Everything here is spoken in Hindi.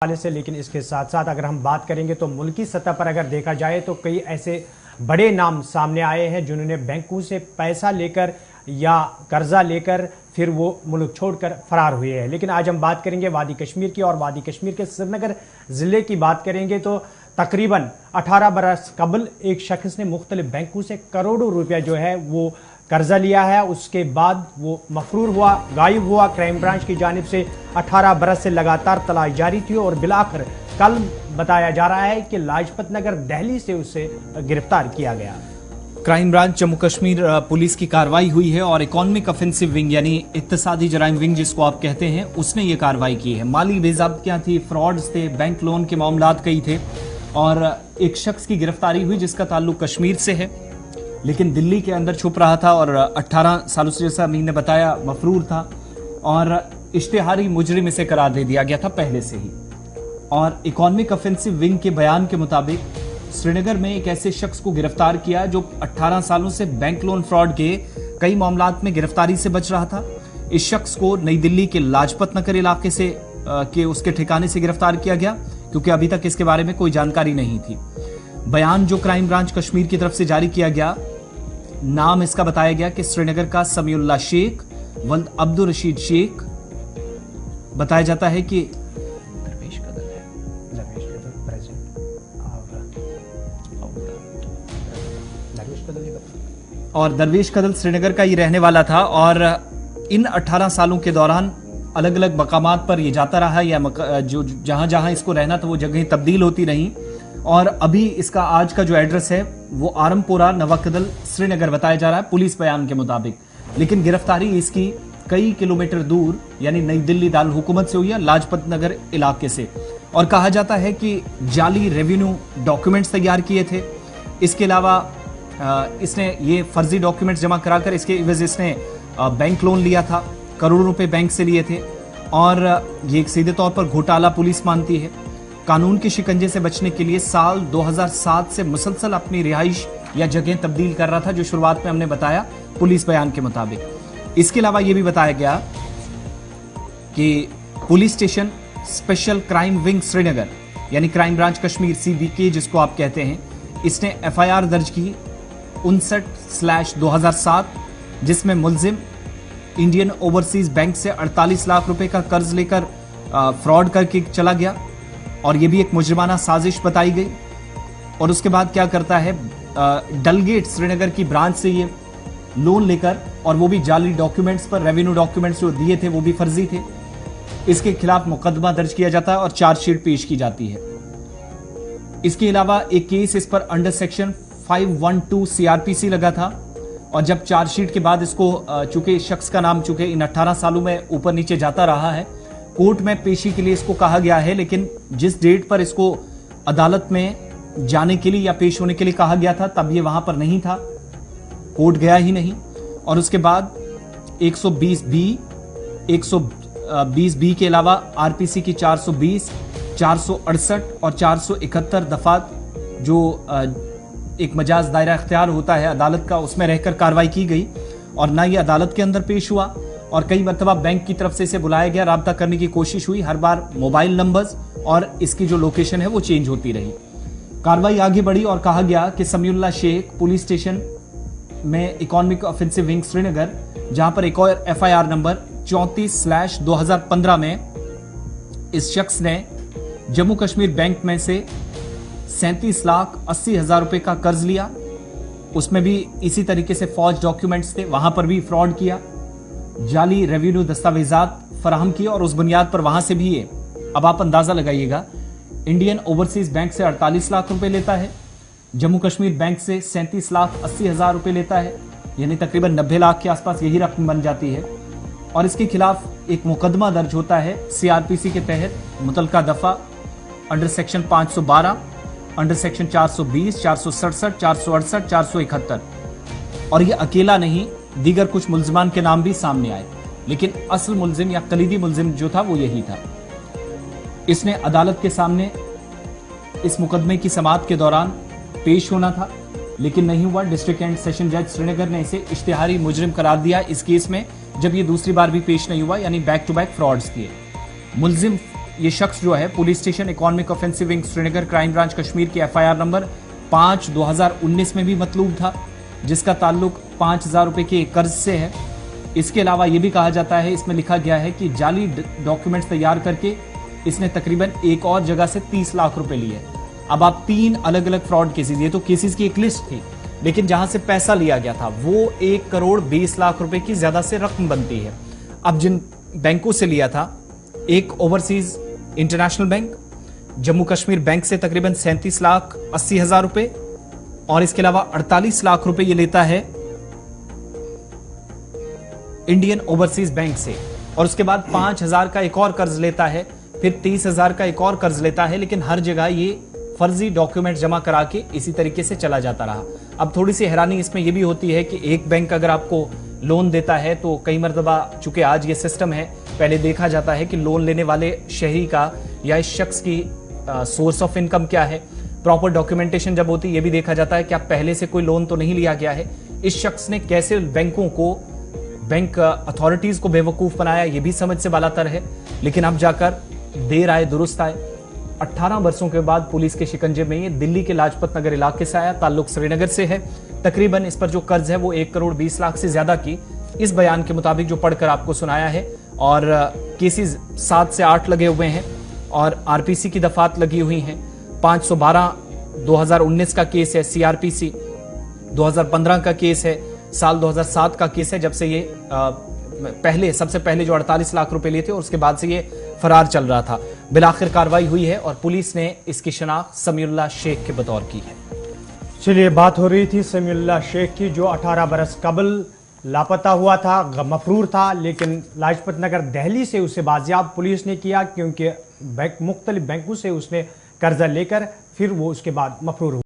वाले से, लेकिन इसके साथ साथ अगर हम बात करेंगे तो मुल्की सतह पर अगर देखा जाए तो कई ऐसे बड़े नाम सामने आए हैं जिन्होंने बैंकों से पैसा लेकर या कर्जा लेकर फिर वो मुल्क छोड़कर फरार हुए हैं। लेकिन आज हम बात करेंगे वादी कश्मीर की, और वादी कश्मीर के श्रीनगर ज़िले की बात करेंगे तो तकरीबन 18 बरस कबल एक शख्स ने मुख्तलिफ बैंकों से करोड़ों रुपया जो है वो कर्जा लिया है। उसके बाद वो मफरूर हुआ, गायब हुआ। क्राइम ब्रांच की जानिब से 18 बरस से लगातार तलाश जारी थी और बिलाखिर कल बताया जा रहा है कि लाजपत नगर दिल्ली से उसे गिरफ्तार किया गया। Crime branch Jammu Kashmir police की कार्रवाई हुई है और इकोनॉमिक ऑफेंसिव विंग यानी इक्तिसादी जराइम विंग जिसको आप कहते हैं, उसने ये कार्रवाई की है। माली बेज़ाब्तियां थी, फ्रॉड्स थे, बैंक लोन के मामलात कई थे और एक शख्स की गिरफ्तारी हुई जिसका ताल्लुक कश्मीर से है लेकिन दिल्ली के अंदर छुप रहा था और 18 सालों से, जैसा अमीन ने बताया, मफरूर था और इश्तिहारी मुजरिम इसे करार दे दिया गया था पहले से ही। और इकोनॉमिक ऑफेंसिव विंग के बयान के मुताबिक श्रीनगर में एक ऐसे शख्स को गिरफ्तार किया जो 18 सालों से बैंक लोन फ्रॉड के कई मामलात में गिरफ्तारी से बच रहा था। इस शख्स को नई दिल्ली के लाजपत नगर इलाके से के उसके ठिकाने से गिरफ्तार किया गया क्योंकि अभी तक इसके बारे में कोई जानकारी नहीं थी। बयान जो क्राइम ब्रांच कश्मीर की तरफ से जारी किया गया, नाम इसका बताया गया कि श्रीनगर का समीउल्लाह शेख वल्द अब्दुल रशीद शेख बताया जाता है कि दरवेश कदल है, दरवेश कदल प्रेजेंट और दरवेश कदल श्रीनगर का ये रहने वाला था और इन 18 सालों के दौरान अलग अलग मकामात पर ये जाता रहा या जो जहां जहां इसको रहना था वो जगह तब्दील होती रही और अभी इसका आज का जो एड्रेस है वो आरमपोरा नवाकदल श्रीनगर बताया जा रहा है पुलिस बयान के मुताबिक। लेकिन गिरफ्तारी इसकी कई किलोमीटर दूर यानी नई दिल्ली दारुल हुकूमत से हुई है, लाजपत नगर इलाके से। और कहा जाता है कि जाली रेवेन्यू डॉक्यूमेंट्स तैयार किए थे। इसके अलावा इसने ये फर्जी डॉक्यूमेंट्स जमा कराकर इसके वजह इसने बैंक लोन लिया था, करोड़ों रुपए बैंक से लिए थे और ये एक सीधे तौर पर घोटाला पुलिस मानती है। कानून के शिकंजे से बचने के लिए साल 2007 से मुसलसल अपनी रिहाइश या जगह तब्दील कर रहा था, जो शुरुआत में हमने बताया पुलिस बयान के मुताबिक। इसके अलावा यह भी बताया गया कि police station special crime wing Srinagar यानी क्राइम ब्रांच कश्मीर CBK जिसको आप कहते हैं, इसने FIR दर्ज की 59/2007 जिसमें मुलजिम इंडियन ओवरसीज बैंक से 48 लाख रुपए का कर्ज लेकर फ्रॉड करके चला गया और यह भी एक मुजरिमाना साजिश बताई गई। और उसके बाद क्या करता है, डलगेट श्रीनगर की ब्रांच से ये लोन लेकर, और वो भी जाली डॉक्यूमेंट्स पर, रेवेन्यू डॉक्यूमेंट्स जो दिए थे वो भी फर्जी थे, इसके खिलाफ मुकदमा दर्ज किया जाता है और चार्जशीट पेश की जाती है। इसके अलावा एक केस इस पर अंडर सेक्शन 512 CRPC लगा था और जब चार्जशीट के बाद इसको चूंकि शख्स का नाम चूंकि इन 18 सालों में ऊपर नीचे जाता रहा है, कोर्ट में पेशी के लिए इसको कहा गया है, लेकिन जिस डेट पर इसको अदालत में जाने के लिए या पेश होने के लिए कहा गया था तब ये वहां पर नहीं था, कोर्ट गया ही नहीं। और उसके बाद 120B के अलावा RPC की 420, 468 और 471 दफात जो एक मजाज दायरा इख्तियार होता है अदालत का, उसमें रहकर कार्रवाई की गई और ना ये अदालत के अंदर पेश हुआ और कई मरतबा बैंक की तरफ से इसे बुलाया गया, राब्ता करने की कोशिश हुई, हर बार मोबाइल नंबर्स और इसकी जो लोकेशन है वो चेंज होती रही। कार्रवाई आगे बढ़ी और कहा गया कि समीउल्लाह शेख पुलिस स्टेशन में इकोनॉमिक ऑफेंसिव विंग श्रीनगर, जहां पर एक और FIR नंबर 34/2015 में इस शख्स ने जम्मू कश्मीर बैंक में से 37,80,000 रुपए का कर्ज लिया। उसमें भी इसी तरीके से फौज डॉक्यूमेंट्स थे, वहां पर भी फ्रॉड किया, जाली रेवेन्यू दस्तावेजात फराहम किए और उस बुनियाद पर वहां से भी ये, अब आप अंदाजा लगाइएगा, इंडियन ओवरसीज बैंक से 48 लाख रुपए लेता है, जम्मू कश्मीर बैंक से 37,80,000 रुपए लेता है, यानी तकरीबन 90 लाख के आसपास यही रकम बन जाती है। और इसके खिलाफ एक मुकदमा दर्ज होता है CRPC के तहत, मुतलका दफा अंडर सेक्शन 512, अंडर सेक्शन 420, 467, 468, 471। और ये अकेला नहीं, दीगर कुछ मुल्जिमान के नाम भी सामने आए, लेकिन असल मुल्जिम या कलीदी मुल्जिम जो था वो यही था। इसने अदालत के सामने इस मुकदमे की समाअत के दौरान पेश होना था लेकिन नहीं हुआ। डिस्ट्रिक्ट एंड सेशन जज श्रीनगर ने इसे इश्तिहारी मुजरिम करार दिया इस केस में, जब ये दूसरी बार भी पेश नहीं हुआ, यानी बैक टू बैक फ्रॉड्स किए। मुल्जिम ये शख्स जो है police station economic offensive wing Srinagar crime branch Kashmir की FIR नंबर 5/2019 में भी मतलूब था, जिसका ताल्लुक 5,000 रुपए के कर्ज से है। इसके अलावा यह भी कहा जाता है, इसमें लिखा गया है कि जाली डॉक्यूमेंट्स तैयार करके इसने तकरीबन एक और जगह से 30 लाख रुपए लिए। अब आप 3 अलग अलग फ्रॉड केसेस, ये तो केसेस की एक लिस्ट थी, लेकिन जहां से पैसा लिया गया था वो 1 करोड़ 20 लाख रुपए की ज्यादा से रकम बनती है। अब जिन बैंकों से लिया था, एक overseas international bank, Jammu Kashmir bank से तकरीबन 37,80,000 रुपए, और इसके अलावा 48 लाख रुपए ये लेता है इंडियन ओवरसीज बैंक से, और उसके बाद 5,000 का एक और कर्ज लेता है, फिर 30,000 का एक और कर्ज लेता है, लेकिन हर जगह ये फर्जी डॉक्यूमेंट जमा करा के इसी तरीके से चला जाता रहा। अब थोड़ी सी हैरानी इसमें यह भी होती है कि एक बैंक अगर आपको लोन देता है तो कई मरतबा, चूंकि आज ये सिस्टम है, पहले देखा जाता है कि लोन लेने वाले शहरी का या इस शख्स की सोर्स ऑफ इनकम क्या है। प्रॉपर डॉक्यूमेंटेशन जब होती है यह भी देखा जाता है कि आप पहले से कोई लोन तो नहीं लिया गया है। इस शख्स ने कैसे बैंकों को, बैंक अथॉरिटीज को बेवकूफ बनाया, यह भी समझ से बालातर है। लेकिन अब जाकर देर आए दुरुस्त आए। 18 वर्षों के बाद पुलिस के शिकंजे में ये दिल्ली के लाजपत नगर इलाके से आया, ताल्लुक श्रीनगर से है। तकरीबन इस पर जो कर्ज है वो 1 करोड़ 20 लाख से ज्यादा की, इस बयान के मुताबिक जो पढ़कर आपको सुनाया है। और केसेस 7 से 8 लगे हुए हैं और आरपीसी की दफात लगी हुई हैं। 512 2019 का केस है, सीआरपीसी 2015 का केस है, साल 2007 का केस है, जब से ये सबसे पहले जो 48 लाख रुपए लिए थे और उसके बाद से ये फरार चल रहा था। बिलाखिर कार्रवाई हुई है और पुलिस ने इसकी शनाख्त समीउल्लाह शेख के बतौर की है। चलिए, बात हो रही थी समीउल्लाह शेख की, जो 18 बरस कबल लापता हुआ था, मफरूर था, लेकिन लाजपत नगर दिल्ली से उसे बाजियाब पुलिस ने किया, क्योंकि मुख्तलिफ बैंकों से उसने कर्जा लेकर फिर वो उसके बाद मफरूर हुआ।